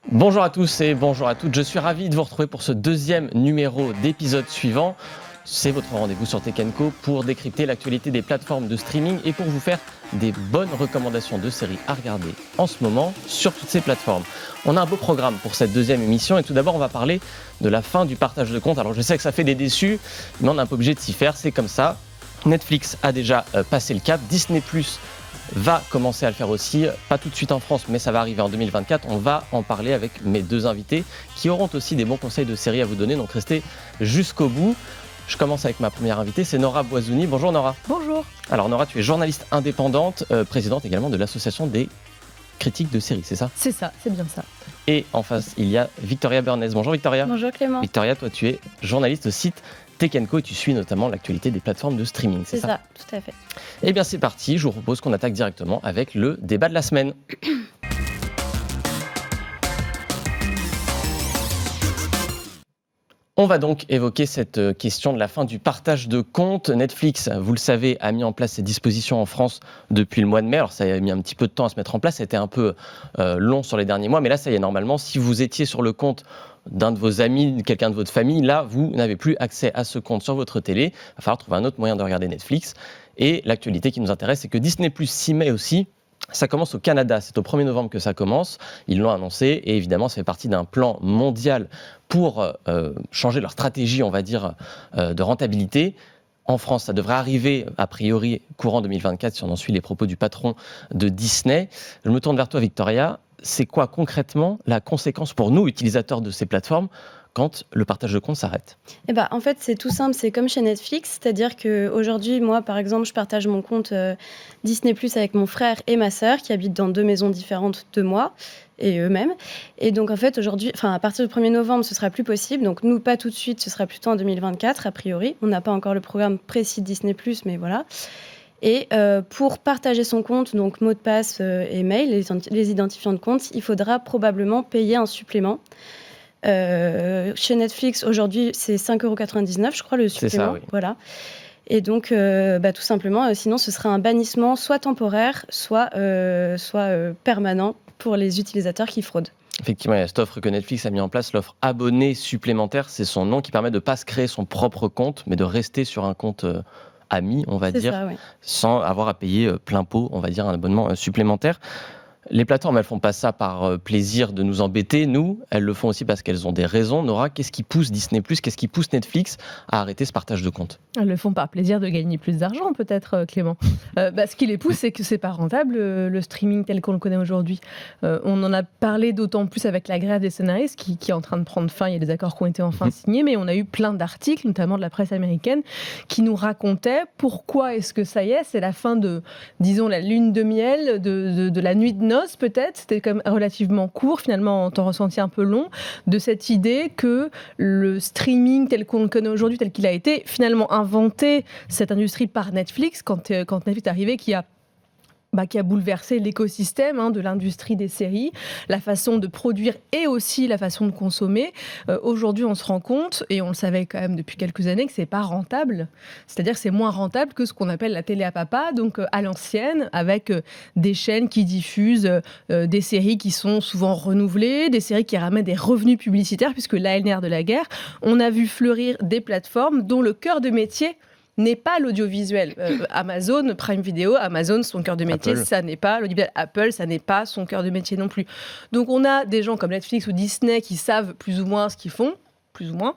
Bonjour à tous et bonjour à toutes, je suis ravi de vous retrouver pour ce deuxième numéro d'épisode suivant. C'est votre rendez-vous sur Tech & Co pour décrypter l'actualité des plateformes de streaming et pour vous faire des bonnes recommandations de séries à regarder en ce moment sur toutes ces plateformes. On a un beau programme pour cette deuxième émission et tout d'abord on va parler de la fin du partage de comptes. Alors je sais que ça fait des déçus, mais on est un peu obligé de s'y faire, c'est comme ça. Netflix a déjà passé le cap, Disney+ va commencer à le faire aussi, pas tout de suite en France, mais ça va arriver en 2024. On va en parler avec mes deux invités qui auront aussi des bons conseils de séries à vous donner, donc restez jusqu'au bout. Je commence avec ma première invitée, c'est Nora Boisouni. Bonjour Nora. Bonjour. Alors Nora, tu es journaliste indépendante, présidente également de l'association des critiques de séries, c'est ça ? C'est ça, c'est bien ça. Et en face, il y a Victoria Bernès. Bonjour Victoria. Bonjour Clément. Victoria, toi tu es journaliste au site Tech & Co et tu suis notamment l'actualité des plateformes de streaming, c'est ça ? Tout à fait. Eh bien c'est parti, je vous propose qu'on attaque directement avec le débat de la semaine. On va donc évoquer cette question de la fin du partage de comptes. Netflix, vous le savez, a mis en place ces dispositions en France depuis le mois de mai. Alors ça a mis un petit peu de temps à se mettre en place, ça a été un peu long sur les derniers mois, mais là ça y est, normalement, si vous étiez sur le compte d'un de vos amis, quelqu'un de votre famille, là vous n'avez plus accès à ce compte sur votre télé. Il va falloir trouver un autre moyen de regarder Netflix. Et l'actualité qui nous intéresse, c'est que Disney+ s'y met aussi. Ça commence au Canada, c'est au 1er novembre que ça commence, ils l'ont annoncé et évidemment ça fait partie d'un plan mondial pour changer leur stratégie, on va dire, de rentabilité. En France, ça devrait arriver a priori courant 2024 si on en suit les propos du patron de Disney. Je me tourne vers toi Victoria, c'est quoi concrètement la conséquence pour nous utilisateurs de ces plateformes quand le partage de compte s'arrête ? En fait, c'est tout simple, c'est comme chez Netflix, c'est-à-dire qu'aujourd'hui, moi, par exemple, je partage mon compte Disney+ avec mon frère et ma sœur qui habitent dans deux maisons différentes de moi et eux-mêmes. Et donc, en fait, aujourd'hui, à partir du 1er novembre, ce sera plus possible. Donc, nous, pas tout de suite, ce sera plutôt en 2024, a priori. On n'a pas encore le programme précis de Disney+, mais voilà. Et pour partager son compte, donc mot de passe et mail, les identifiants de compte, il faudra probablement payer un supplément. Chez Netflix, aujourd'hui, c'est 5,99 €, je crois, le supplément. C'est ça, oui. Voilà. Et donc, tout simplement, sinon, ce sera un bannissement soit temporaire, soit permanent pour les utilisateurs qui fraudent. Effectivement, il y a cette offre que Netflix a mis en place, l'offre abonné supplémentaire, c'est son nom, qui permet de ne pas se créer son propre compte, mais de rester sur un compte ami, on va dire, Ça, ouais. sans avoir à payer plein pot, on va dire, un abonnement supplémentaire. Les plateformes, elles ne font pas ça par plaisir de nous embêter, nous, elles le font aussi parce qu'elles ont des raisons. Nora, qu'est-ce qui pousse Disney+, qu'est-ce qui pousse Netflix à arrêter ce partage de comptes ? Elles le font par plaisir de gagner plus d'argent, peut-être, Clément. Ce qui les pousse, c'est que c'est pas rentable, le streaming tel qu'on le connaît aujourd'hui. On en a parlé d'autant plus avec la grève des scénaristes qui est en train de prendre fin. Il y a des accords qui ont été enfin signés, mais on a eu plein d'articles, notamment de la presse américaine, qui nous racontaient pourquoi est-ce que ça y est, c'est la fin de, disons, la lune de miel, de la nuit de noces, peut-être. C'était quand même relativement court, finalement, en temps ressenti un peu long, de cette idée que le streaming tel qu'on le connaît aujourd'hui, tel qu'il a été, finalement inventé cette industrie par Netflix, quand Netflix est arrivé, qui a bouleversé l'écosystème de l'industrie des séries, la façon de produire et aussi la façon de consommer. Aujourd'hui, on se rend compte, et on le savait quand même depuis quelques années, que c'est pas rentable. C'est-à-dire que c'est moins rentable que ce qu'on appelle la télé à papa, donc à l'ancienne, avec des chaînes qui diffusent des séries qui sont souvent renouvelées, des séries qui ramènent des revenus publicitaires, puisque là est le nerf de la guerre. On a vu fleurir des plateformes dont le cœur de métier n'est pas l'audiovisuel. Amazon, Prime Video, Amazon, son cœur de métier, Apple. ça n'est pas l'audiovisuel. Apple, ça n'est pas son cœur de métier non plus. Donc on a des gens comme Netflix ou Disney qui savent plus ou moins ce qu'ils font, plus ou moins,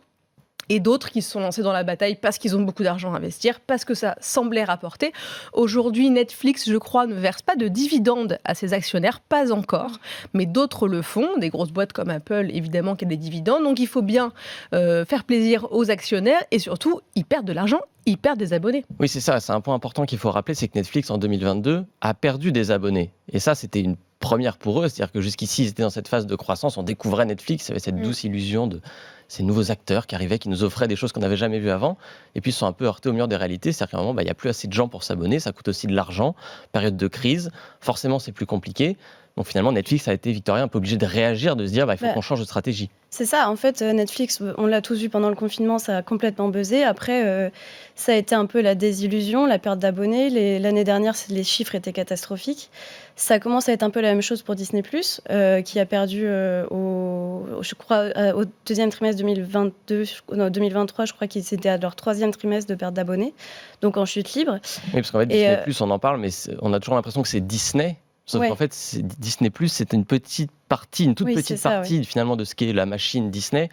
et d'autres qui se sont lancés dans la bataille parce qu'ils ont beaucoup d'argent à investir, parce que ça semblait rapporter. Aujourd'hui, Netflix, je crois, ne verse pas de dividendes à ses actionnaires, pas encore, mais d'autres le font, des grosses boîtes comme Apple, évidemment, qui ont des dividendes. Donc il faut bien faire plaisir aux actionnaires, et surtout, ils perdent de l'argent, ils perdent des abonnés. Oui, c'est ça, c'est un point important qu'il faut rappeler, c'est que Netflix, en 2022, a perdu des abonnés. Et ça, c'était une première pour eux, c'est-à-dire que jusqu'ici, ils étaient dans cette phase de croissance, on découvrait Netflix, il y avait cette douce illusion de ces nouveaux acteurs qui arrivaient, qui nous offraient des choses qu'on n'avait jamais vues avant, et puis ils sont un peu heurtés au mur des réalités, c'est-à-dire qu'à un moment, il n'y a plus assez de gens pour s'abonner, ça coûte aussi de l'argent, période de crise, forcément c'est plus compliqué. Donc finalement, Netflix a été, Victoria, un peu obligé de réagir, de se dire il faut qu'on change de stratégie. C'est ça, en fait, Netflix, on l'a tous vu pendant le confinement, ça a complètement buzzé. Après, ça a été un peu la désillusion, la perte d'abonnés. L'année dernière, les chiffres étaient catastrophiques. Ça commence à être un peu la même chose pour Disney+, qui a perdu, je crois, au deuxième trimestre 2023, je crois qu'ils étaient à leur troisième trimestre de perte d'abonnés, donc en chute libre. Oui, parce qu'en fait, Disney+, on en parle, mais on a toujours l'impression que c'est Disney. Sauf qu'en fait, Disney+, c'est une petite partie, une toute petite partie finalement de ce qu'est la machine Disney.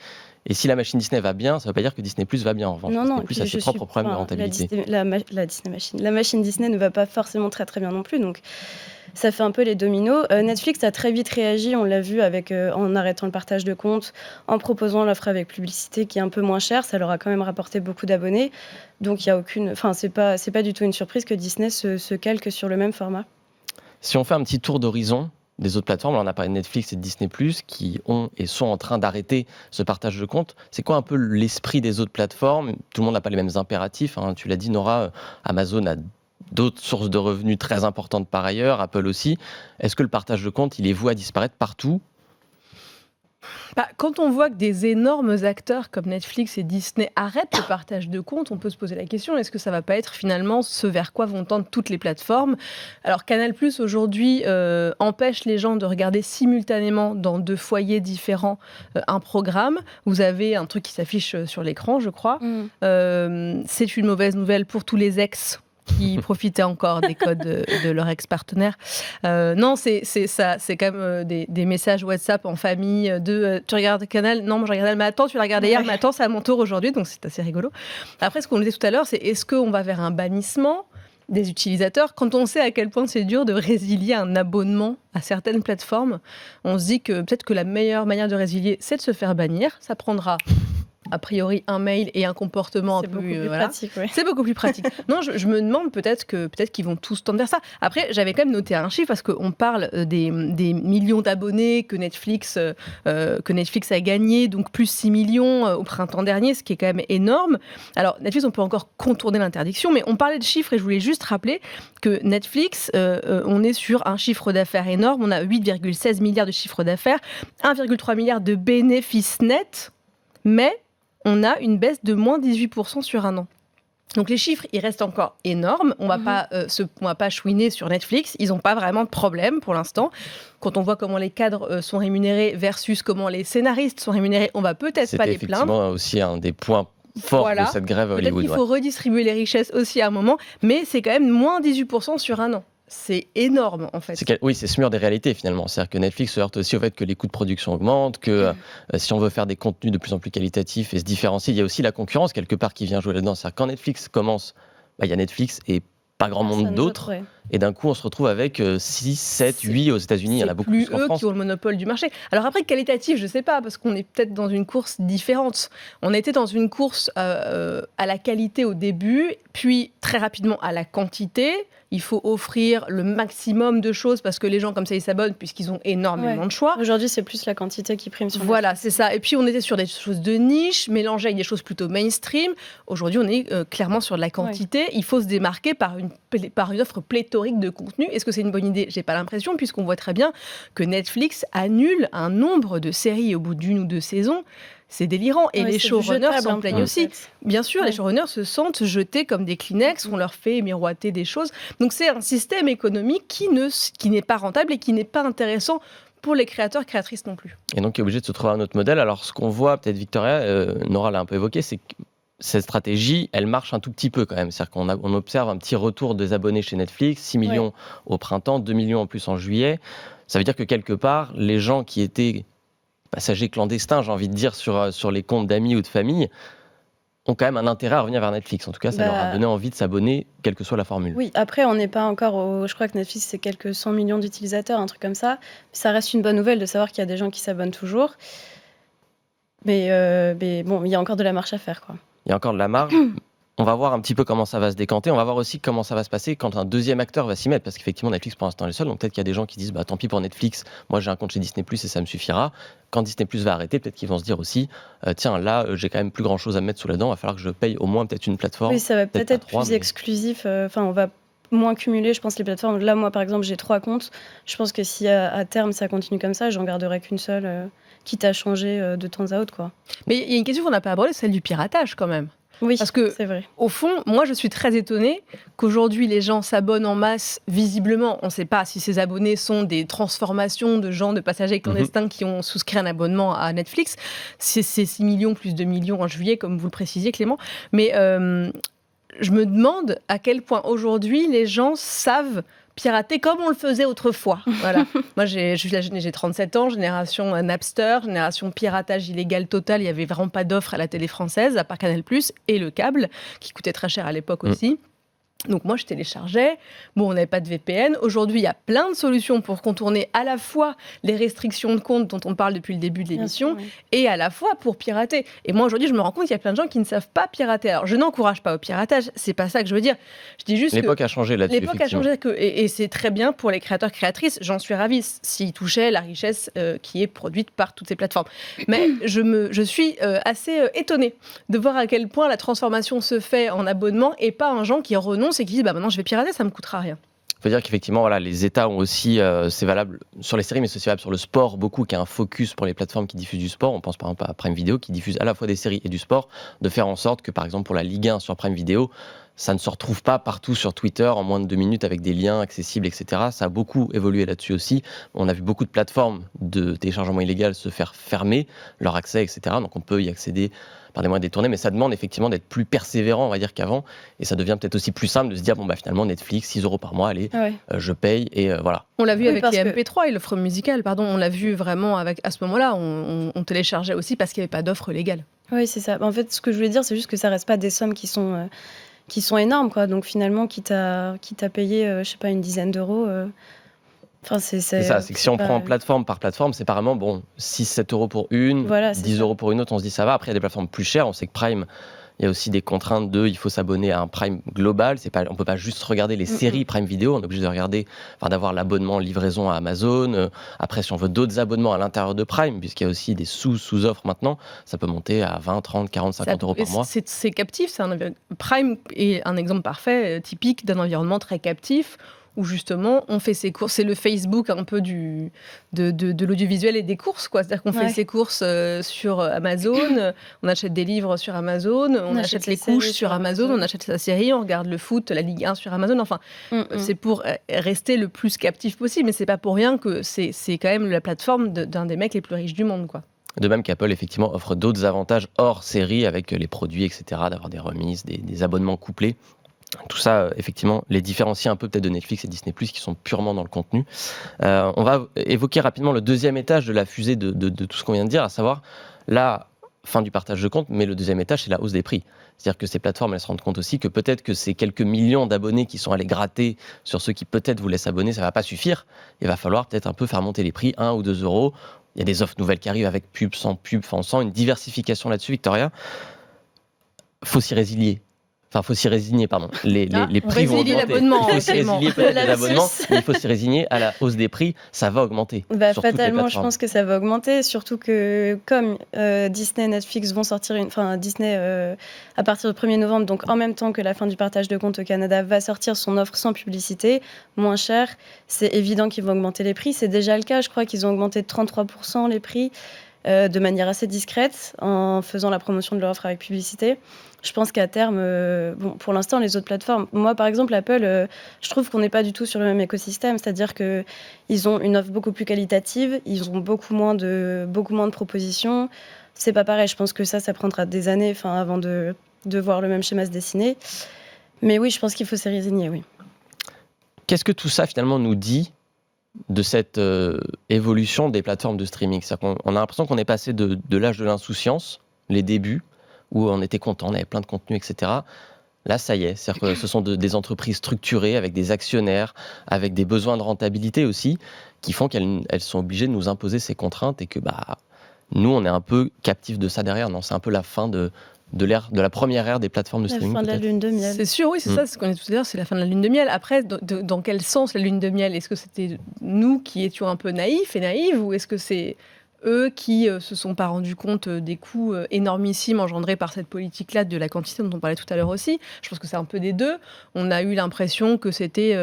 Et si la machine Disney va bien, ça ne veut pas dire que Disney+ va bien. En revanche, Disney+ a ses propres problèmes de rentabilité. La machine Disney ne va pas forcément très très bien non plus. Donc ça fait un peu les dominos. Netflix a très vite réagi, on l'a vu en arrêtant le partage de comptes, en proposant l'offre avec publicité qui est un peu moins chère. Ça leur a quand même rapporté beaucoup d'abonnés. Donc il y a aucune, c'est pas du tout une surprise que Disney se calque sur le même format. Si on fait un petit tour d'horizon des autres plateformes, là on a parlé de Netflix et de Disney+, qui ont et sont en train d'arrêter ce partage de comptes. C'est quoi un peu l'esprit des autres plateformes ? Tout le monde n'a pas les mêmes impératifs. Tu l'as dit, Nora, Amazon a d'autres sources de revenus très importantes par ailleurs, Apple aussi. Est-ce que le partage de comptes, il est voué à disparaître partout ? Quand on voit que des énormes acteurs comme Netflix et Disney arrêtent le partage de comptes, on peut se poser la question, est-ce que ça ne va pas être finalement ce vers quoi vont tendre toutes les plateformes ? Alors Canal+, aujourd'hui, empêche les gens de regarder simultanément dans 2 foyers différents un programme. Vous avez un truc qui s'affiche sur l'écran, je crois. C'est une mauvaise nouvelle pour tous les ex qui profitaient encore des codes de leur ex-partenaire. Non, c'est quand même des messages WhatsApp en famille tu regardes Canal ? Non, moi je regardais, mais attends, tu l'as regardé hier, mais attends, c'est à mon tour aujourd'hui, donc c'est assez rigolo. Après, ce qu'on disait tout à l'heure, c'est est-ce qu'on va vers un bannissement des utilisateurs ? Quand on sait à quel point c'est dur de résilier un abonnement à certaines plateformes, on se dit que peut-être que la meilleure manière de résilier, c'est de se faire bannir. Ça prendra a priori un mail et un comportement c'est beaucoup plus pratique. Ouais. C'est beaucoup plus pratique. Non, je me demande peut-être qu'ils vont tous tendre vers ça. Après, j'avais quand même noté un chiffre parce qu'on parle des millions d'abonnés que Netflix a gagné, donc plus 6 millions au printemps dernier, ce qui est quand même énorme. Alors, Netflix, on peut encore contourner l'interdiction, mais on parlait de chiffres et je voulais juste rappeler que Netflix, on est sur un chiffre d'affaires énorme. On a 8,16 milliards de chiffre d'affaires, 1,3 milliard de bénéfices nets, mais on a une baisse de moins 18% sur un an. Donc les chiffres, ils restent encore énormes. On va pas chouiner sur Netflix. Ils n'ont pas vraiment de problème pour l'instant. Quand on voit comment les cadres sont rémunérés versus comment les scénaristes sont rémunérés, on va peut-être pas les plaindre. C'est effectivement aussi un des points forts de cette grève à Hollywood. Peut-être qu'il faut redistribuer les richesses aussi à un moment, mais c'est quand même moins 18% sur un an. C'est énorme, en fait. Oui, c'est ce mur des réalités, finalement. C'est-à-dire que Netflix se heurte aussi au fait que les coûts de production augmentent, que si on veut faire des contenus de plus en plus qualitatifs et se différencier, il y a aussi la concurrence, quelque part, qui vient jouer là-dedans. C'est-à-dire que quand Netflix commence, il y a Netflix et pas grand monde d'autres. Et d'un coup, on se retrouve avec 6, 7, 8 aux États-Unis. Il y en a beaucoup plus qu'en France. C'est eux qui ont le monopole du marché. Alors après, qualitatif, je ne sais pas, parce qu'on est peut-être dans une course différente. On était dans une course à la qualité au début, puis très rapidement à la quantité. Il faut offrir le maximum de choses parce que les gens, comme ça, ils s'abonnent puisqu'ils ont énormément de choix. Aujourd'hui, c'est plus la quantité qui prime sur Voilà, c'est ça. Et puis, on était sur des choses de niche, mélangées avec des choses plutôt mainstream. Aujourd'hui, on est clairement sur de la quantité. Il faut se démarquer par une offre pléthorique de contenu. Est-ce que c'est une bonne idée ? J'ai pas l'impression, puisqu'on voit très bien que Netflix annule un nombre de séries au bout d'1 ou 2 saisons. C'est délirant. Et les showrunners s'en plaignent aussi. Bien sûr, les showrunners se sentent jetés comme des Kleenex, on leur fait miroiter des choses. Donc c'est un système économique qui n'est pas rentable et qui n'est pas intéressant pour les créateurs, créatrices non plus. Et donc, il est obligé de se trouver un autre modèle. Alors, ce qu'on voit, peut-être Victoria, Nora l'a un peu évoqué, c'est que cette stratégie, elle marche un tout petit peu quand même. C'est-à-dire qu'on observe un petit retour des abonnés chez Netflix, 6 millions au printemps, 2 millions en plus en juillet. Ça veut dire que quelque part, les gens qui étaient passagers clandestins, j'ai envie de dire, sur les comptes d'amis ou de famille, ont quand même un intérêt à revenir vers Netflix. En tout cas, ça leur a donné envie de s'abonner, quelle que soit la formule. Oui, après, on n'est pas encore je crois que Netflix, c'est quelques 100 millions d'utilisateurs, un truc comme ça. Ça reste une bonne nouvelle de savoir qu'il y a des gens qui s'abonnent toujours. Mais bon, il y a encore de la marche à faire, quoi. Il y a encore de la marge. On va voir un petit peu comment ça va se décanter. On va voir aussi comment ça va se passer quand un deuxième acteur va s'y mettre. Parce qu'effectivement, Netflix, pour l'instant, est le seul. Donc peut-être qu'il y a des gens qui disent tant pis pour Netflix, moi j'ai un compte chez Disney+, et ça me suffira. Quand Disney+ va arrêter, peut-être qu'ils vont se dire aussi tiens, là, j'ai quand même plus grand-chose à me mettre sous la dent. Il va falloir que je paye au moins peut-être une plateforme. Oui, ça va peut-être être plus exclusif. On va moins cumuler, je pense, les plateformes. Là, moi, par exemple, j'ai 3 comptes. Je pense que si à terme, ça continue comme ça, j'en garderai qu'une seule, quitte à changer de temps à autre, quoi. Mais il y a une question qu'on n'a pas abordée, celle du piratage quand même. Oui, Parce que, c'est vrai. au fond, moi, je suis très étonnée qu'aujourd'hui, les gens s'abonnent en masse. Visiblement, on ne sait pas si ces abonnés sont des transformations de gens, de passagers clandestins qui ont souscrit un abonnement à Netflix. C'est 6 millions plus 2 millions en juillet, comme vous le précisiez, Clément. Mais je me demande à quel point aujourd'hui, les gens savent pirater comme on le faisait autrefois. Voilà. Moi, j'ai 37 ans, génération Napster, génération piratage illégal total. Il n'y avait vraiment pas d'offre à la télé française, à part Canal+, et le câble, qui coûtait très cher à l'époque aussi. Donc moi, je téléchargeais. Bon, on n'avait pas de VPN. Aujourd'hui, il y a plein de solutions pour contourner à la fois les restrictions de compte dont on parle depuis le début de l'émission et à la fois pour pirater. Et moi, aujourd'hui, je me rends compte qu'il y a plein de gens qui ne savent pas pirater. Alors, je n'encourage pas au piratage. C'est pas ça que je veux dire. Je dis juste l'époque a changé là-dessus. L'époque a changé et c'est très bien pour les créateurs, créatrices. J'en suis ravie s'ils touchaient la richesse qui est produite par toutes ces plateformes. Mais je suis assez étonnée de voir à quel point la transformation se fait en abonnement et pas en gens qui renoncent et qui disent maintenant je vais pirater, ça me coûtera rien. Il faut dire qu'effectivement, voilà, les États ont aussi, c'est valable sur les séries, mais c'est aussi valable sur le sport, beaucoup, qui a un focus pour les plateformes qui diffusent du sport. On pense par exemple à Prime Video, qui diffuse à la fois des séries et du sport, de faire en sorte que, par exemple, pour la Ligue 1 sur Prime Video, ça ne se retrouve pas partout sur Twitter en moins de 2 minutes avec des liens accessibles, etc. Ça a beaucoup évolué là-dessus aussi. On a vu beaucoup de plateformes de téléchargement illégal se faire fermer leur accès, etc. Donc on peut y accéder par des moyens détournés, mais ça demande effectivement d'être plus persévérant, on va dire, qu'avant. Et ça devient peut-être aussi plus simple de se dire, bon, bah, finalement, Netflix, 6 € par mois, allez, je paye, et voilà. On l'a vu avec les MP3 et l'offre musicale, pardon. On l'a vu vraiment à ce moment-là. On téléchargeait aussi parce qu'il n'y avait pas d'offre légale. Oui, c'est ça. En fait, ce que je voulais dire, c'est juste que ça reste pas des sommes qui sont énormes, quoi. Donc finalement, quitte à payer, je sais pas, une dizaine d'euros. C'est ça, c'est que si on prend plateforme par plateforme, c'est apparemment 6-7 € pour une, 10 € pour une autre, on se dit ça va. Après, il y a des plateformes plus chères. On sait que Prime, il y a aussi des contraintes il faut s'abonner à un Prime global. On ne peut pas juste regarder les séries Prime Video, on est obligé d'avoir l'abonnement livraison à Amazon. Après, si on veut d'autres abonnements à l'intérieur de Prime, puisqu'il y a aussi des sous-offres maintenant, ça peut monter à 20, 30, 40, 50 € par mois. C'est captif. Prime est un exemple parfait, typique d'un environnement très captif, où justement on fait ses courses. C'est le Facebook un peu de l'audiovisuel et des courses, quoi. C'est-à-dire qu'on fait ses courses sur Amazon, on achète des livres sur Amazon, on achète les couches sur Amazon, on achète sa série, on regarde le foot, la Ligue 1 sur Amazon. Enfin, c'est pour rester le plus captif possible, mais c'est pas pour rien que c'est quand même la plateforme d'un des mecs les plus riches du monde, quoi. De même qu'Apple, effectivement, offre d'autres avantages hors série avec les produits, etc., d'avoir des remises, des abonnements couplés. Tout ça, effectivement, les différencie un peu peut-être de Netflix et Disney+, qui sont purement dans le contenu. On va évoquer rapidement le deuxième étage de la fusée de tout ce qu'on vient de dire, à savoir la fin du partage de compte, mais le deuxième étage, c'est la hausse des prix. C'est-à-dire que ces plateformes, elles se rendent compte aussi que peut-être que ces quelques millions d'abonnés qui sont allés gratter sur ceux qui peut-être voulaient s'abonner, ça ne va pas suffire. Il va falloir peut-être un peu faire monter les prix, 1 ou 2 €. Il y a des offres nouvelles qui arrivent avec pub, sans pub. Enfin, on sent une diversification là-dessus, Victoria. Faut s'y résilier. Enfin, il faut s'y résigner, pardon. Les prix vont augmenter. Il faut s'y résilier peut-être les abonnements, mais il faut s'y résigner à la hausse des prix. Ça va augmenter. Fatalement, je pense que ça va augmenter. Surtout que comme Disney et Netflix vont sortir Disney à partir du 1er novembre, donc en même temps que la fin du partage de compte au Canada, va sortir son offre sans publicité, moins chère. C'est évident qu'ils vont augmenter les prix. C'est déjà le cas. Je crois qu'ils ont augmenté de 33% les prix. De manière assez discrète, en faisant la promotion de leur offre avec publicité. Je pense qu'à terme, pour l'instant, les autres plateformes, moi par exemple, Apple, je trouve qu'on n'est pas du tout sur le même écosystème, c'est-à-dire qu'ils ont une offre beaucoup plus qualitative, ils ont beaucoup moins de propositions. C'est pas pareil, je pense que ça prendra des années avant de voir le même schéma se dessiner. Mais oui, je pense qu'il faut s'y résigner, oui. Qu'est-ce que tout ça finalement nous dit de cette évolution des plateformes de streaming? On a l'impression qu'on est passé de l'âge de l'insouciance, les débuts, où on était content, on avait plein de contenu, etc. Là, ça y est, c'est-à-dire que ce sont des entreprises structurées, avec des actionnaires, avec des besoins de rentabilité aussi, qui font qu'elles sont obligées de nous imposer ces contraintes et que nous, on est un peu captifs de ça derrière. Non, c'est un peu la fin de la première ère des plateformes de streaming. La fin de la lune de miel. C'est sûr, oui, c'est ça, c'est ce qu'on est tout à l'heure, c'est la fin de la lune de miel. Après, dans quel sens la lune de miel? Est-ce que c'était nous qui étions un peu naïfs et naïves, ou est-ce que c'est eux qui se sont pas rendus compte des coûts énormissimes engendrés par cette politique-là, de la quantité dont on parlait tout à l'heure aussi. Je pense que c'est un peu des deux. On a eu l'impression que c'était...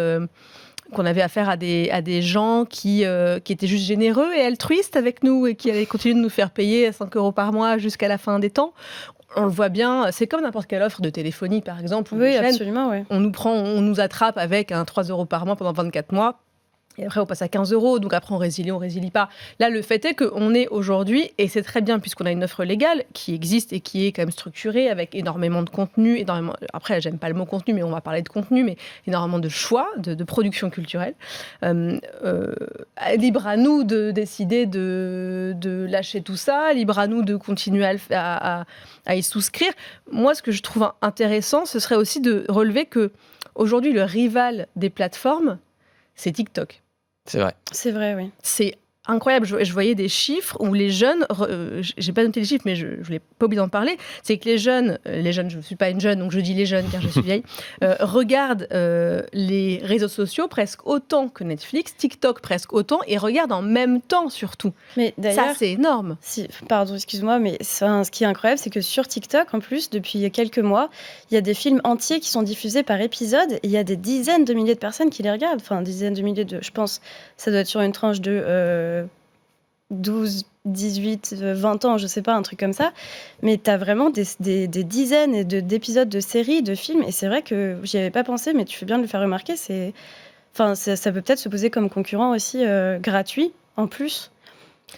qu'on avait affaire à des gens qui étaient juste généreux et altruistes avec nous et qui allaient continuer de nous faire payer 5 € par mois jusqu'à la fin des temps. On le voit bien, c'est comme n'importe quelle offre de téléphonie, par exemple. Oui, absolument, oui. On nous attrape avec un 3 € par mois pendant 24 mois. Et après, on passe à 15 €, donc après, on résilie pas. Là, le fait est qu'on est aujourd'hui, et c'est très bien puisqu'on a une offre légale qui existe et qui est quand même structurée avec énormément de contenu, après, j'aime pas le mot contenu, mais on va parler de contenu, mais énormément de choix, de production culturelle. Libre à nous de décider de lâcher tout ça, libre à nous de continuer à y souscrire. Moi, ce que je trouve intéressant, ce serait aussi de relever que aujourd'hui, le rival des plateformes, c'est TikTok. C'est vrai. C'est vrai, oui. C'est incroyable. Je voyais des chiffres où les jeunes, j'ai pas noté les chiffres, mais je voulais pas oublier d'en parler, c'est que les jeunes, je ne suis pas une jeune, donc je dis les jeunes car je suis vieille, regardent les réseaux sociaux presque autant que Netflix, TikTok presque autant, et regardent en même temps surtout. Mais d'ailleurs, ça, c'est énorme. Pardon, excuse-moi, mais ce qui est incroyable, c'est que sur TikTok, en plus, depuis quelques mois, il y a des films entiers qui sont diffusés par épisode, et il y a des dizaines de milliers de personnes qui les regardent. Enfin, des dizaines de milliers de... Je pense, ça doit être sur une tranche de 12, 18, 20 ans, je sais pas, un truc comme ça. Mais tu as vraiment des dizaines d'épisodes de séries, de films, et c'est vrai que j'y avais pas pensé, mais tu fais bien de le faire remarquer. Enfin, ça peut peut-être se poser comme concurrent aussi gratuit, en plus.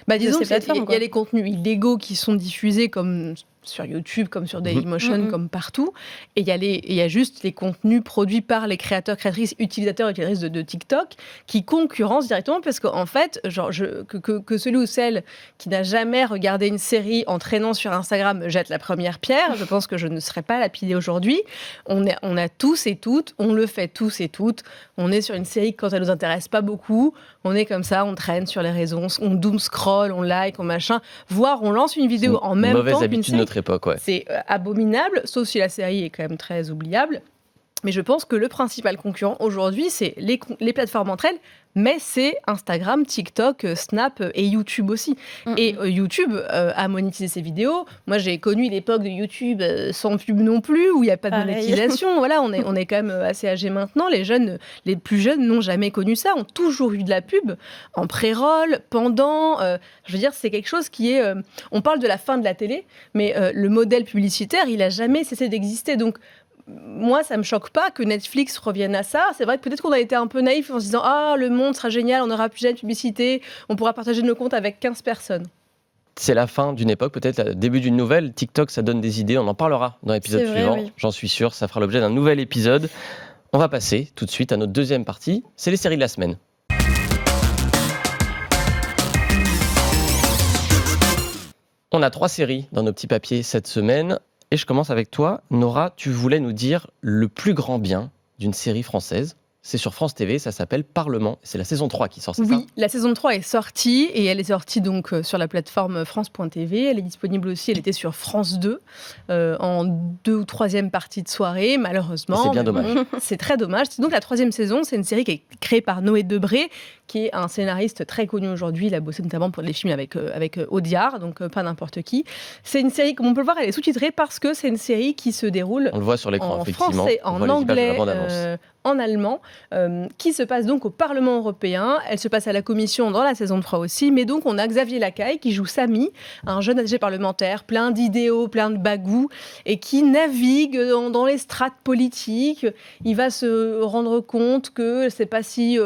Disons qu'il y a les contenus illégaux qui sont diffusés comme sur YouTube, comme sur Dailymotion, comme partout. Et il y a juste les contenus produits par les créateurs, créatrices, utilisateurs, utilisatrices de TikTok qui concurrencent directement parce qu'en fait, que celui ou celle qui n'a jamais regardé une série en traînant sur Instagram jette la première pierre, je pense que je ne serais pas lapidée aujourd'hui. On a tous et toutes, on le fait tous et toutes. On est sur une série quand elle nous intéresse pas beaucoup. On est comme ça, on traîne sur les réseaux, on doom scroll, on like, on machin, voire on lance une vidéo en même temps qu'une série. Époque, ouais. C'est abominable, sauf si la série est quand même très oubliable. Mais je pense que le principal concurrent aujourd'hui, c'est les plateformes entre elles, mais c'est Instagram, TikTok, Snap et YouTube aussi. Et YouTube a monétisé ses vidéos. Moi, j'ai connu l'époque de YouTube sans pub non plus, où il n'y a pas de monétisation. Voilà, on est quand même assez âgés maintenant. Les plus jeunes n'ont jamais connu ça, ont toujours eu de la pub en pré-roll, pendant. Je veux dire, c'est quelque chose qui est... on parle de la fin de la télé, mais le modèle publicitaire, il n'a jamais cessé d'exister. Donc, moi, ça me choque pas que Netflix revienne à ça. C'est vrai que peut-être qu'on a été un peu naïf en se disant « Ah, le monde sera génial, on n'aura plus jamais de publicité, on pourra partager nos comptes avec 15 personnes. » C'est la fin d'une époque, peut-être le début d'une nouvelle. TikTok, ça donne des idées, on en parlera dans l'épisode suivant. Oui. J'en suis sûr, ça fera l'objet d'un nouvel épisode. On va passer tout de suite à notre deuxième partie, c'est les séries de la semaine. On a 3 séries dans nos petits papiers cette semaine. Et je commence avec toi. Nora, tu voulais nous dire le plus grand bien d'une série française. C'est sur France TV, ça s'appelle Parlement. C'est la saison 3 qui sort, c'est ça ? Oui, la saison 3 est sortie et elle est sortie donc sur la plateforme France.tv. Elle est disponible aussi, elle était sur France 2 en 2 ou 3e partie de soirée, malheureusement. C'est bien dommage. C'est très dommage. C'est donc la 3e saison, c'est une série qui est créée par Noé Debré, qui est un scénariste très connu aujourd'hui. Il a bossé notamment pour les films avec Audiard, donc pas n'importe qui. C'est une série, comme on peut le voir, elle est sous-titrée parce que c'est une série qui se déroule on le voit sur l'écran, en français, en anglais, en allemand, qui se passe donc au Parlement européen. Elle se passe à la Commission dans la saison 3 aussi. Mais donc, on a Xavier Lacaille qui joue Samy, un jeune attaché parlementaire, plein d'idéaux, plein de bagous, et qui navigue dans les strates politiques. Il va se rendre compte que c'est pas si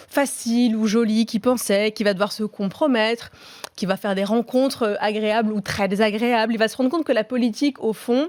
facile ou joli qu'il pensait, qu'il va devoir se compromettre, qu'il va faire des rencontres agréables ou très désagréables. Il va se rendre compte que la politique, au fond,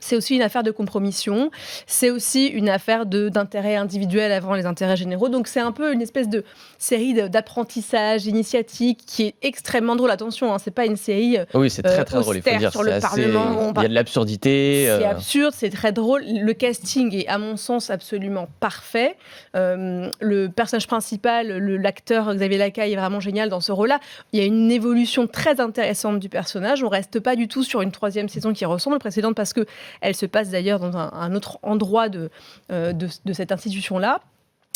c'est aussi une affaire de compromission, c'est aussi une affaire d'intérêt individuel avant les intérêts généraux. Donc c'est un peu une espèce de série d'apprentissage initiatique qui est extrêmement drôle. Attention, hein, c'est pas une série oui, c'est très très drôle, il faut dire. Sur le Parlement. Il y a de l'absurdité. C'est absurde, c'est très drôle. Le casting est à mon sens absolument parfait. Le personnage principal, l'acteur Xavier Lacaille est vraiment génial dans ce rôle-là. Il y a une évolution très intéressante du personnage. On reste pas du tout sur une 3e saison qui ressemble à la précédente parce que elle se passe d'ailleurs dans un autre endroit de cette institution-là.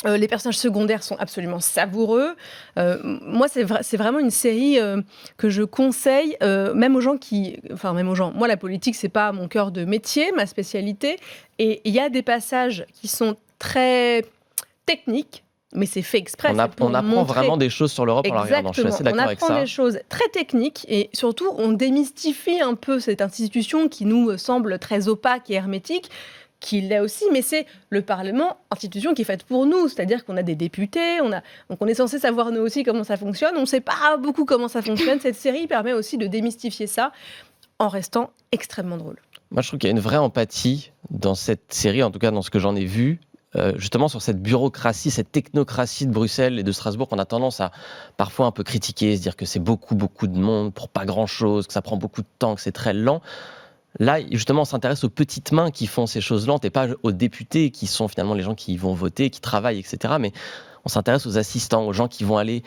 Les personnages secondaires sont absolument savoureux. Moi, c'est vraiment une série que je conseille, même aux gens Moi, la politique, c'est pas mon cœur de métier, ma spécialité. Et il y a des passages qui sont très techniques, mais c'est fait exprès. On apprend vraiment des choses sur l'Europe en la regardant. Je suis assez d'accord avec ça. On apprend des choses très techniques et surtout, on démystifie un peu cette institution qui nous semble très opaque et hermétique, qui l'est aussi, mais c'est le Parlement, institution qui est faite pour nous, c'est-à-dire qu'on a des députés, donc on est censé savoir nous aussi comment ça fonctionne, on ne sait pas beaucoup comment ça fonctionne. Cette série permet aussi de démystifier ça en restant extrêmement drôle. Moi, je trouve qu'il y a une vraie empathie dans cette série, en tout cas dans ce que j'en ai vu, justement sur cette bureaucratie, cette technocratie de Bruxelles et de Strasbourg qu'on a tendance à parfois un peu critiquer, se dire que c'est beaucoup de monde pour pas grand-chose, que ça prend beaucoup de temps, que c'est très lent. Là, justement, on s'intéresse aux petites mains qui font ces choses lentes et pas aux députés qui sont finalement les gens qui vont voter, qui travaillent, etc. Mais on s'intéresse aux assistants, aux gens qui vont aller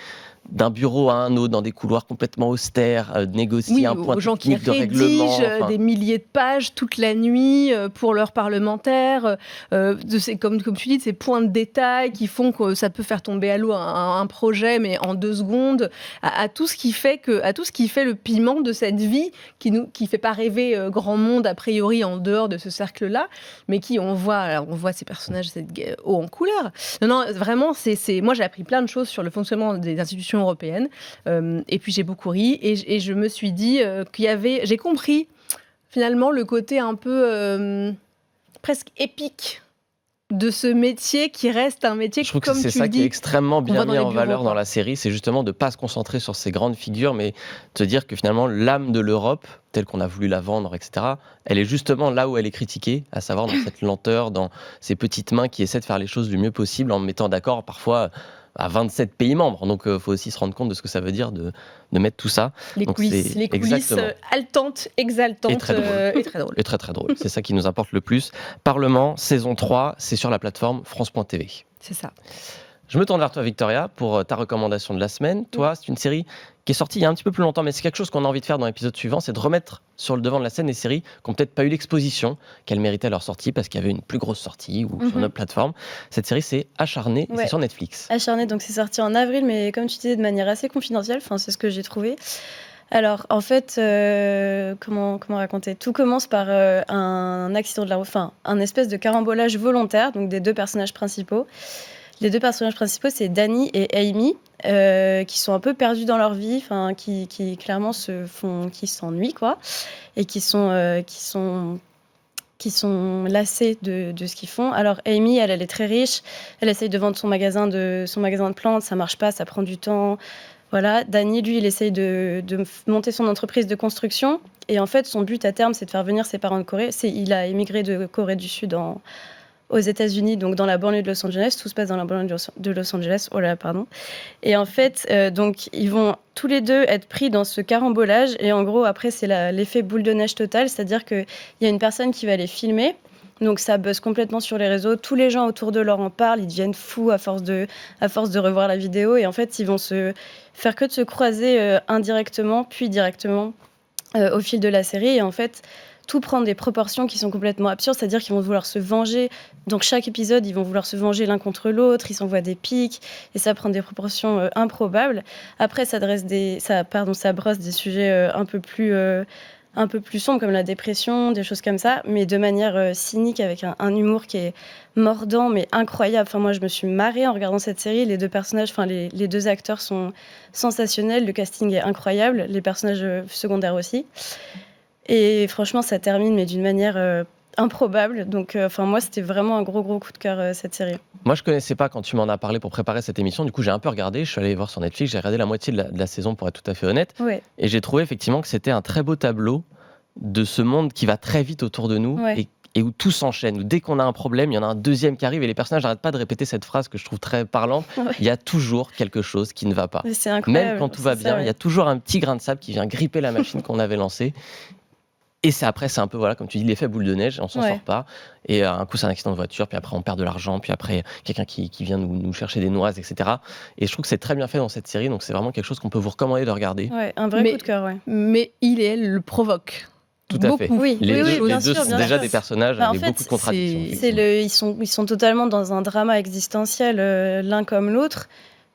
d'un bureau à un autre, dans des couloirs complètement austères, négocier un point technique de règlement. Aux gens qui rédigent des milliers de pages toute la nuit pour leurs parlementaires, comme tu dis, de ces points de détail qui font que ça peut faire tomber à l'eau un projet, mais en 2 secondes, à tout ce qui fait le piment de cette vie qui fait pas rêver grand monde a priori en dehors de ce cercle-là, mais qui on voit ces personnages haut en couleur. Non, vraiment, moi j'ai appris plein de choses sur le fonctionnement des institutions européenne, et puis j'ai beaucoup ri et je me suis dit j'ai compris finalement le côté un peu presque épique de ce métier qui reste un métier, je trouve comme que c'est tu ça dis, qui est extrêmement bien mis en valeur bureaux, dans la série, c'est justement de ne pas se concentrer sur ces grandes figures, mais de se dire que finalement l'âme de l'Europe, telle qu'on a voulu la vendre, etc., elle est justement là où elle est critiquée, à savoir dans cette lenteur, dans ces petites mains qui essaient de faire les choses du mieux possible en mettant d'accord parfois à 27 pays membres. Donc, il faut aussi se rendre compte de ce que ça veut dire de mettre tout ça. Les coulisses haletantes, exaltantes et très drôles. Et très, très drôles. C'est ça qui nous importe le plus. Parlement, saison 3, c'est sur la plateforme France.tv. C'est ça. Je me tourne vers toi, Victoria, pour ta recommandation de la semaine. Toi, c'est une série qui est sortie il y a un petit peu plus longtemps, mais c'est quelque chose qu'on a envie de faire dans l'épisode suivant, c'est de remettre sur le devant de la scène des séries qui n'ont peut-être pas eu l'exposition qu'elles méritaient à leur sortie parce qu'il y avait une plus grosse sortie ou sur notre plateforme. Cette série, c'est Acharné, et c'est sur Netflix. Acharné, donc c'est sorti en avril, mais comme tu disais, de manière assez confidentielle, c'est ce que j'ai trouvé. Alors, en fait, comment raconter ? Tout commence par un accident de la route, un espèce de carambolage volontaire, donc des 2 personnages principaux. Les 2 personnages principaux, c'est Danny et Amy, qui sont un peu perdus dans leur vie, qui clairement qui s'ennuient, quoi, et qui sont lassés de ce qu'ils font. Alors Amy, elle est très riche, elle essaye de vendre son magasin de plantes, ça marche pas, ça prend du temps. Voilà. Danny, lui, il essaye de monter son entreprise de construction, et en fait, son but à terme, c'est de faire venir ses parents de Corée. Il a émigré de Corée du Sud aux États-Unis, donc dans la banlieue de Los Angeles. Tout se passe dans la banlieue de Los Angeles. Oh là, pardon. Et en fait, donc, ils vont tous les 2 être pris dans ce carambolage. Et en gros, après, c'est l'effet boule de neige total. C'est-à-dire qu'il y a une personne qui va les filmer. Donc, ça buzz complètement sur les réseaux. Tous les gens autour d'eux leur en parlent. Ils deviennent fous à force de revoir la vidéo. Et en fait, ils vont faire que de se croiser indirectement, puis directement au fil de la série. Et en fait, tout prend des proportions qui sont complètement absurdes, c'est-à-dire qu'ils vont vouloir se venger. Donc chaque épisode, ils vont vouloir se venger l'un contre l'autre, ils s'envoient des pics, et ça prend des proportions improbables. Après, ça brosse des sujets un peu plus sombres, comme la dépression, des choses comme ça, mais de manière cynique, avec un humour qui est mordant, mais incroyable. Moi, je me suis marrée en regardant cette série. Les 2 personnages, les 2 acteurs sont sensationnels, le casting est incroyable, les personnages secondaires aussi. Et franchement, ça termine, mais d'une manière improbable. Donc, moi, c'était vraiment un gros coup de cœur, cette série. Moi, je connaissais pas quand tu m'en as parlé pour préparer cette émission. Du coup, j'ai un peu regardé. Je suis allé voir sur Netflix. J'ai regardé la moitié de la saison, pour être tout à fait honnête. Ouais. Et j'ai trouvé effectivement que c'était un très beau tableau de ce monde qui va très vite autour de nous et où tout s'enchaîne. Où dès qu'on a un problème, il y en a un deuxième qui arrive et les personnages n'arrêtent pas de répéter cette phrase que je trouve très parlante. Il y a toujours quelque chose qui ne va pas. Mais c'est incroyable. Même quand tout va bien, il y a toujours un petit grain de sable qui vient gripper la machine qu'on avait lancée. Et c'est un peu, voilà, comme tu dis, l'effet boule de neige, on s'en sort pas. Et un coup, c'est un accident de voiture, puis après, on perd de l'argent, puis après, quelqu'un qui vient nous chercher des noises, etc. Et je trouve que c'est très bien fait dans cette série, donc c'est vraiment quelque chose qu'on peut vous recommander de regarder. Ouais, un vrai coup de cœur, ouais. Mais elle le provoque. Tout à fait. beaucoup. Oui, Les oui, deux, bien les deux sûr, sont bien déjà sûr. des personnages Bah, en avec fait, beaucoup de contradictions. c'est effectivement. Ils sont totalement dans un drama existentiel, l'un comme l'autre.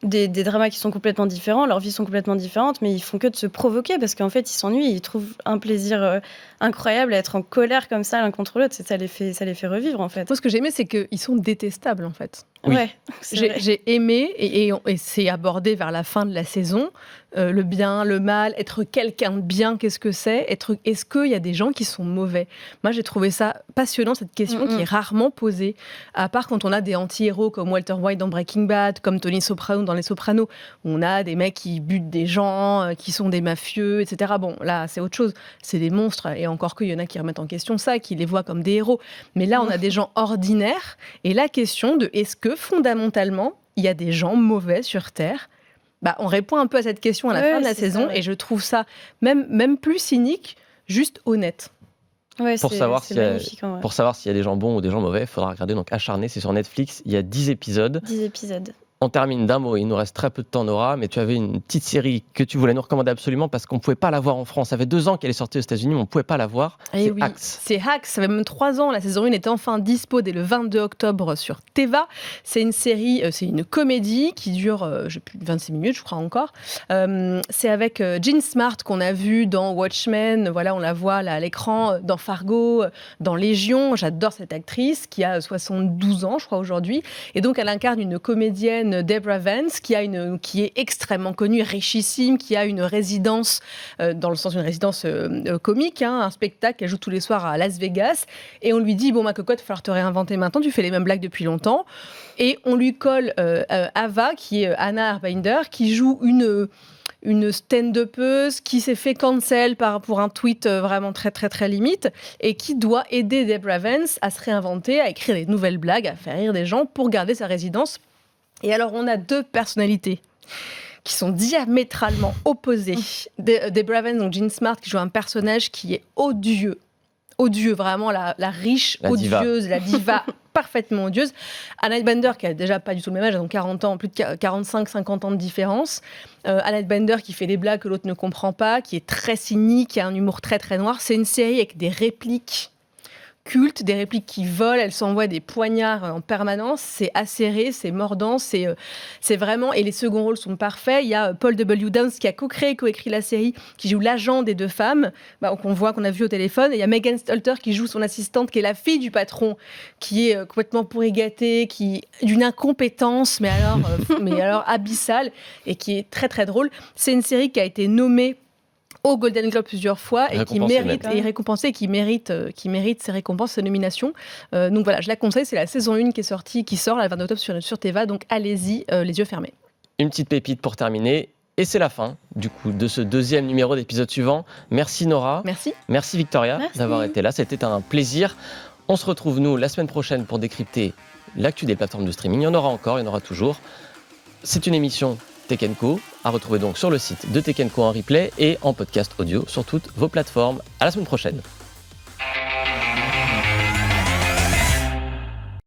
Des dramas qui sont complètement différents, leurs vies sont complètement différentes, mais ils font que de se provoquer parce qu'en fait, ils s'ennuient, ils trouvent un plaisir incroyable à être en colère comme ça l'un contre l'autre. Ça les fait revivre, en fait. Moi, ce que j'aimais, c'est qu'ils sont détestables, en fait. Oui. Ouais, c'est vrai. J'ai aimé, et c'est abordé vers la fin de la saison, le bien, le mal, être quelqu'un de bien, qu'est-ce que c'est ? Est-ce qu'il y a des gens qui sont mauvais ? Moi, j'ai trouvé ça passionnant, cette question qui est rarement posée, à part quand on a des anti-héros comme Walter White dans Breaking Bad, comme Tony Soprano dans Les Sopranos, où on a des mecs qui butent des gens, qui sont des mafieux, etc. Bon, là, c'est autre chose. C'est des monstres, et encore qu'il y en a qui remettent en question ça, qui les voient comme des héros. Mais là, on a des gens ordinaires, et la question de est-ce que fondamentalement, il y a des gens mauvais sur Terre ? On répond un peu à cette question à la fin de la saison, et je trouve ça même plus cynique, juste honnête. Ouais, Pour savoir c'est s'il y a- magnifique, en vrai. Pour savoir s'il y a des gens bons ou des gens mauvais, il faudra regarder donc Acharné, c'est sur Netflix, il y a 10 épisodes. 10 épisodes. On termine d'un mot, il nous reste très peu de temps Nora, mais tu avais une petite série que tu voulais nous recommander absolument parce qu'on ne pouvait pas la voir en France. Ça fait 2 ans qu'elle est sortie aux États-Unis, mais on ne pouvait pas la voir. Et C'est Axe. c'est Hacks, ça fait même 3 ans. La saison 1 est enfin dispo dès le 22 octobre sur Teva. C'est une série, c'est une comédie qui dure plus de 26 minutes, je crois encore. C'est avec Jean Smart qu'on a vu dans Watchmen. Voilà, on la voit là, à l'écran, dans Fargo, dans Légion. J'adore cette actrice qui a 72 ans, je crois, aujourd'hui. Et donc, elle incarne une comédienne, Deborah Vance, qui est extrêmement connue, richissime, qui a une résidence, dans le sens d'une résidence comique, un spectacle qu'elle joue tous les soirs à Las Vegas. Et on lui dit, bon, ma cocotte, il va falloir te réinventer maintenant, tu fais les mêmes blagues depuis longtemps. Et on lui colle Ava, qui est Anna Arbinder, qui joue une stand-upeuse qui s'est fait cancel pour un tweet vraiment très, très, très limite et qui doit aider Deborah Vance à se réinventer, à écrire des nouvelles blagues, à faire rire des gens pour garder sa résidence. Et alors, on a 2 personnalités qui sont diamétralement opposées. Deborah Vance, donc Jean Smart, qui joue un personnage qui est odieux, vraiment la riche, La odieuse, diva. la diva parfaitement odieuse. Annette Bender, qui a déjà pas du tout le même âge, donc 40 ans, plus de 45-50 ans de différence. Annette Bender qui fait des blagues que l'autre ne comprend pas, qui est très cynique, qui a un humour très très noir. C'est une série avec des répliques cultes, des répliques qui volent, elles s'envoient des poignards en permanence, c'est acéré, c'est mordant, c'est vraiment, et les seconds rôles sont parfaits. Il y a Paul W. Downs qui a coécrit la série, qui joue l'agent des 2 femmes, qu'on a vu au téléphone, et il y a Megan Stalter qui joue son assistante, qui est la fille du patron, qui est complètement pourri gâtée, qui d'une incompétence, mais alors abyssale, et qui est très très drôle. C'est une série qui a été nommée au Golden Globe plusieurs fois et qui mérite ses récompenses, ses nominations. Donc voilà, je la conseille, c'est la saison 1 qui sort le 22 octobre sur Teva, donc allez-y, les yeux fermés. Une petite pépite pour terminer. Et c'est la fin, du coup, de ce 2e numéro d'épisode suivant. Merci Nora. Merci. Merci Victoria d'avoir été là. C'était un plaisir. On se retrouve, nous, la semaine prochaine pour décrypter l'actu des plateformes de streaming. Il y en aura encore, il y en aura toujours. C'est une émission Tech & Co, à retrouver donc sur le site de Tech & Co en replay et en podcast audio sur toutes vos plateformes. À la semaine prochaine.